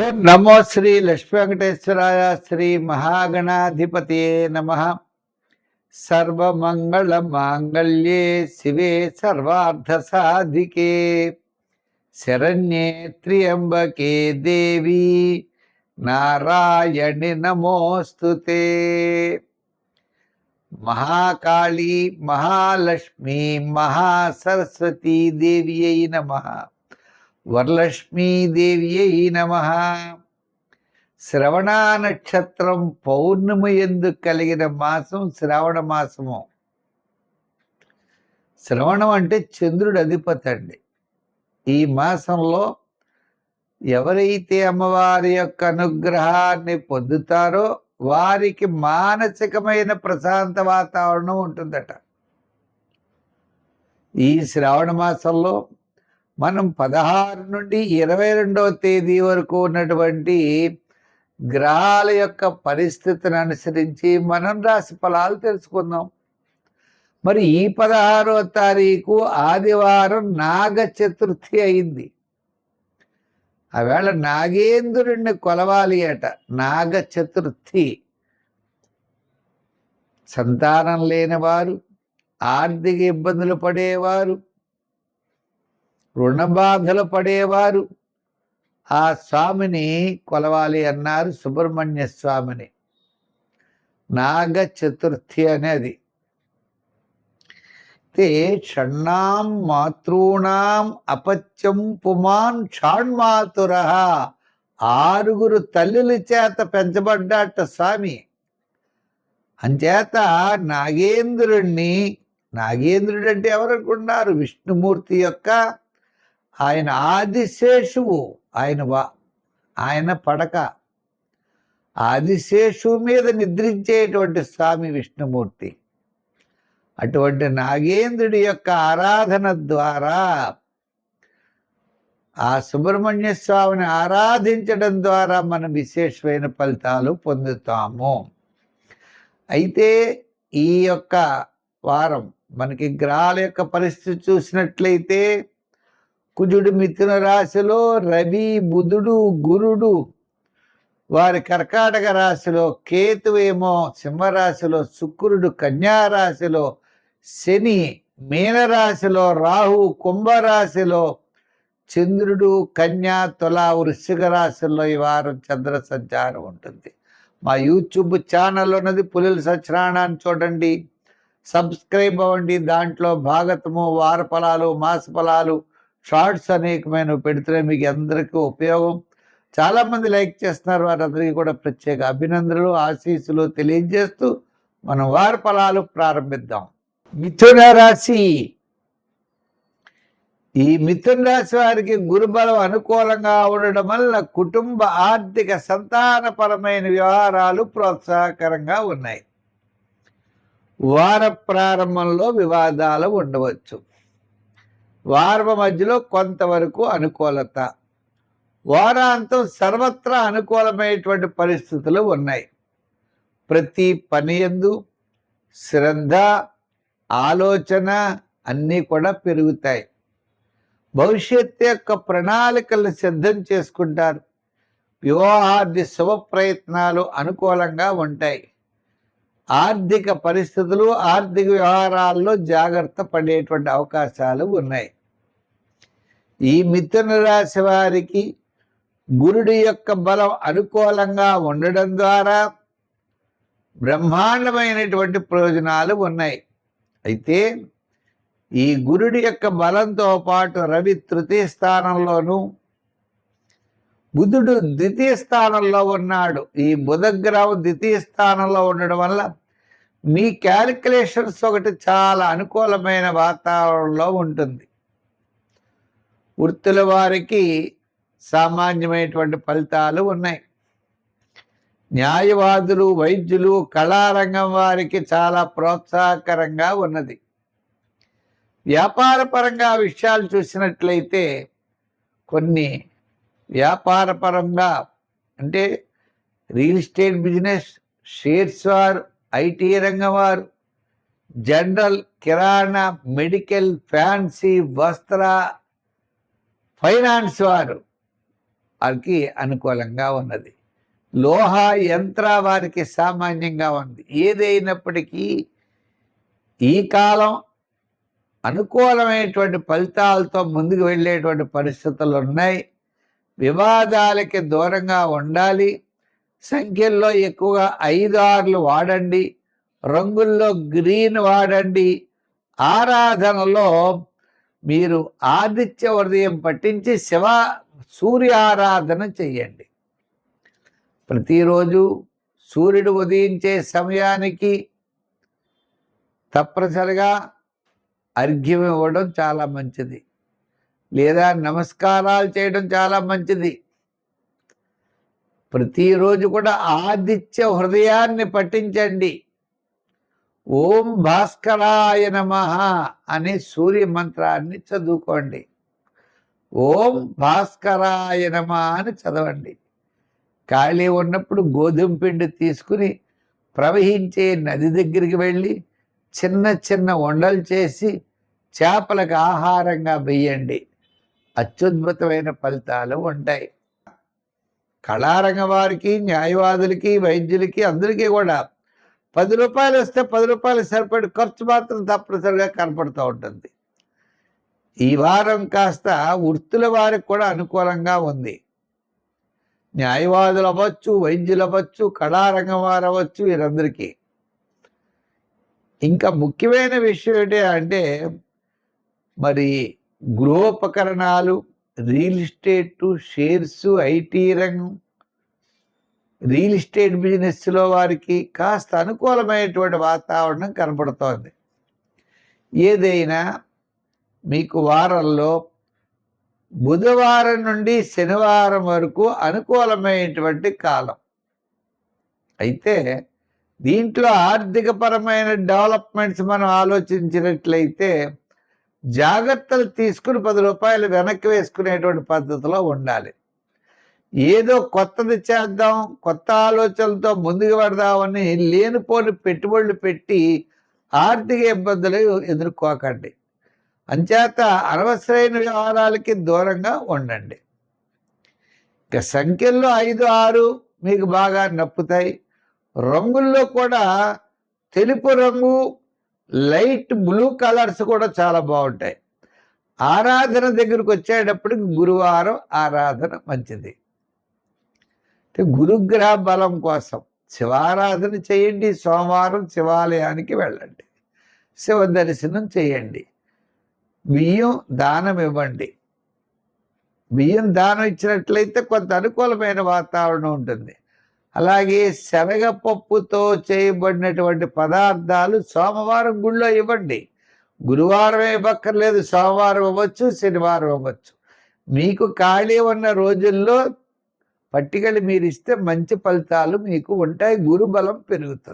ఓం నమో శ్రీ లక్ష్మీ వెంకటేశ్వరాయ శ్రీ మహాగణాధిపతియే నమః. సర్వమంగళ మాంగళ్యే శివే సర్వార్థ సాధికే శరణ్యే త్ర్యంబకే దేవి నారాయణి నమోస్తుతే. మహాకాళీ మహాలక్ష్మీ మహాసరస్వతీ దేవ్యై నమః. వరలక్ష్మీదేవ్యై నమః. శ్రవణ నక్షత్రం పౌర్ణమి యందు కలిగిన మాసం శ్రావణ మాసము. శ్రవణం అంటే చంద్రుడి అధిపతి అండి. ఈ మాసంలో ఎవరైతే అమ్మవారి యొక్క అనుగ్రహాన్ని పొందుతారో వారికి మానసికమైన ప్రశాంత వాతావరణం ఉంటుందట. ఈ శ్రావణ మాసంలో మనం 16 నుండి 22వ తేదీ వరకు ఉన్నటువంటి గ్రహాల యొక్క పరిస్థితిని అనుసరించి మనం రాశి ఫలాలు తెలుసుకుందాం. మరి ఈ 16వ తారీఖు ఆదివారం నాగ చతుర్థి అయింది. ఆవేళ నాగేంద్రుడిని కొలవాలి అట. నాగ చతుర్థి. సంతానం లేనివారు, ఆర్థిక ఇబ్బందులు పడేవారు, రుణబాధలు పడేవారు ఆ స్వామిని కొలవాలి అన్నారు. సుబ్రహ్మణ్య స్వామిని. నాగ చతుర్థి అనేది షణ్ణాం మాతృణాం అపత్యం పుమాన్ షాణ్మాతుర. 6 తల్లుల చేత పెంచబడ్డాట స్వామి. అంచేత నాగేంద్రుణ్ణి, నాగేంద్రుడు అంటే ఎవరనుకున్నారు? విష్ణుమూర్తి యొక్క ఆయన ఆదిశేషువు. ఆయన పడక ఆదిశేషువు మీద నిద్రించేటువంటి స్వామి విష్ణుమూర్తి. అటువంటి నాగేంద్రుడి యొక్క ఆరాధన ద్వారా, ఆ సుబ్రహ్మణ్య స్వామిని ఆరాధించడం ద్వారా మనం విశేషమైన ఫలితాలు పొందుతాము. అయితే ఈ యొక్క వారం మనకి గ్రహాల యొక్క పరిస్థితి చూసినట్లయితే కుజుడు మిథున రాశిలో, రవి బుధుడు గురుడు వారి కర్కాటక రాశిలో, కేతువేమో సింహరాశిలో, శుక్రుడు కన్యారాశిలో, శని మీనరాశిలో, రాహు కుంభరాశిలో, చంద్రుడు కన్యా తుల వృశ్చిక రాశిలో ఈ వారం చంద్ర సంచారం ఉంటుంది. మా యూట్యూబ్ ఛానల్ ఉన్నది పులుల సత్యనారాయణ చూడండి, సబ్స్క్రైబ్ అవ్వండి. దాంట్లో భాగతము, వార ఫలాలు, మాస ఫలాలు, షార్ట్స్ అనేకమైన పెడితే మీకు అందరికీ ఉపయోగం. చాలామంది లైక్ చేస్తున్నారు. వారందరికీ కూడా ప్రత్యేక అభినందనలు, ఆశీస్సులు తెలియజేస్తూ మనం వార ఫలాలు ప్రారంభిద్దాం. మిథున రాశి. ఈ మిథున రాశి వారికి గురుబలం అనుకూలంగా ఉండడం వల్ల కుటుంబ ఆర్థిక సంతానపరమైన వ్యవహారాలు ప్రోత్సాహకరంగా ఉన్నాయి. వార ప్రారంభంలో వివాదాలు ఉండవచ్చు. వారం మధ్యలో కొంతవరకు అనుకూలత. వారాంతం సర్వత్రా అనుకూలమైనటువంటి పరిస్థితులు ఉన్నాయి. ప్రతి పని యందు శ్రద్ధ, ఆలోచన అన్నీ కూడా పెరుగుతాయి. భవిష్యత్తు యొక్క ప్రణాళికలను సిద్ధం చేసుకుంటారు. వివాహాది శుభ ప్రయత్నాలు అనుకూలంగా ఉంటాయి. ఆర్థిక పరిస్థితులు, ఆర్థిక వ్యవహారాల్లో జాగ్రత్త పడేటువంటి అవకాశాలు ఉన్నాయి. ఈ మిథున రాశి వారికి గురుడి యొక్క బలం అనుకూలంగా ఉండడం ద్వారా బ్రహ్మాండమైనటువంటి ప్రయోజనాలు ఉన్నాయి. అయితే ఈ గురుడి యొక్క బలంతో పాటు రవి తృతీయ స్థానంలోను, బుధుడు ద్వితీయ స్థానంలో ఉన్నాడు. ఈ బుధగ్రహం ద్వితీయ స్థానంలో ఉండడం వల్ల మీ క్యాలిక్యులేషన్స్ ఒకటి చాలా అనుకూలమైన వాతావరణంలో ఉంటుంది. వృత్తుల వారికి సామాన్యమైనటువంటి ఫలితాలు ఉన్నాయి. న్యాయవాదులు, వైద్యులు, కళారంగం వారికి చాలా ప్రోత్సాహకరంగా ఉన్నది. వ్యాపారపరంగా విషయాలు చూసినట్లయితే కొన్ని వ్యాపారపరంగా అంటే రియల్ ఎస్టేట్ బిజినెస్, షేర్స్ వారు, ఐటీ రంగం వారు, జనరల్, కిరాణా, మెడికల్, ఫ్యాన్సీ, వస్త్ర, ఫైనాన్స్ వారు వారికి అనుకూలంగా ఉన్నది. లోహ యంత్ర వారికి సామాన్యంగా ఉంది. ఏదైనప్పటికీ ఈ కాలం అనుకూలమైనటువంటి ఫలితాలతో ముందుకు వెళ్ళేటువంటి పరిస్థితులు ఉన్నాయి. వివాదాలకి దూరంగా ఉండాలి. సంఖ్యల్లో ఎక్కువగా 5, 6 వాడండి. రంగుల్లో గ్రీన్ వాడండి. ఆరాధనలో మీరు ఆదిత్య హృదయం పఠించి సూర్య ఆరాధన చెయ్యండి. ప్రతిరోజు సూర్యుడు ఉదయించే సమయానికి తప్పనిసరిగా అర్ఘ్యం ఇవ్వడం చాలా మంచిది, లేదా నమస్కారాలు చేయడం చాలా మంచిది. ప్రతిరోజు కూడా ఆదిత్య హృదయాన్ని పఠించండి. ఓం భాస్కరాయ నమః అనే సూర్య మంత్రాన్ని చదువుకోండి. ఓం భాస్కరాయ నమః అని చదవండి. ఖాళీ ఉన్నప్పుడు గోధుమ పిండి తీసుకుని ప్రవహించే నది దగ్గరికి వెళ్ళి చిన్న చిన్న ఉండలు చేసి చేపలకు ఆహారంగా వేయండి. అత్యద్భుతమైన ఫలితాలు ఉంటాయి. కళారంగ వారికి, న్యాయవాదులకి, వైద్యులకి అందరికీ కూడా 10 రూపాయలు వస్తే 10 రూపాయలు సరిపడి ఖర్చు మాత్రం తప్పనిసరిగా కనపడుతూ ఉంటుంది. ఈ వారం కాస్త వృత్తుల వారికి కూడా అనుకూలంగా ఉంది. న్యాయవాదులు అవ్వచ్చు, వైద్యులు అవ్వచ్చు, కళారంగం వారు అవ్వచ్చు, వీరందరికీ. ఇంకా ముఖ్యమైన విషయం ఏంటి అంటే మరి గృహోపకరణాలు, రియల్ ఎస్టేటు, షేర్సు, ఐటీ రంగం, రియల్ ఎస్టేట్ బిజినెస్లో వారికి కాస్త అనుకూలమైనటువంటి వాతావరణం కనపడుతోంది. ఏదైనా మీకు వారంలో బుధవారం నుండి శనివారం వరకు అనుకూలమైనటువంటి కాలం. అయితే దీంట్లో ఆర్థికపరమైన డెవలప్మెంట్స్ మనం ఆలోచించినట్లయితే జాగ్రత్తలు తీసుకుని 10 రూపాయలు వెనక్కి వేసుకునేటువంటి పద్ధతిలో ఉండాలి. ఏదో కొత్తది చేద్దాం, కొత్త ఆలోచనలతో ముందుకు పడదామని లేనిపోని పెట్టుబడులు పెట్టి ఆర్థిక ఇబ్బందులు ఎదుర్కోకండి. అంచేత అనవసరమైన వ్యవహారాలకి దూరంగా ఉండండి. ఇక సంఖ్యల్లో 5, 6 మీకు బాగా నప్పుతాయి. రంగుల్లో కూడా తెలుపు రంగు, లైట్ బ్లూ కలర్స్ కూడా చాలా బాగుంటాయి. ఆరాధన దగ్గరకు వచ్చేటప్పటికి గురువారం ఆరాధన మంచిది. అంటే గురుగ్రహ బలం కోసం శివారాధన చేయండి. సోమవారం శివాలయానికి వెళ్ళండి, శివ దర్శనం చేయండి. బియ్యం దానం ఇవ్వండి. బియ్యం దానం ఇచ్చినట్లయితే కొంత అనుకూలమైన వాతావరణం ఉంటుంది. అలాగే శనగపప్పుతో చేయబడినటువంటి పదార్థాలు సోమవారం గుళ్ళో ఇవ్వండి. గురువారం ఇవ్వక్కర్లేదు, సోమవారం ఇవ్వచ్చు, శనివారం ఇవ్వచ్చు. మీకు ఖాళీ ఉన్న రోజుల్లో పట్టికలు మీరు ఇస్తే మంచి ఫలితాలు మీకు ఉంటాయి. గురుబలం పెరుగుతుంది.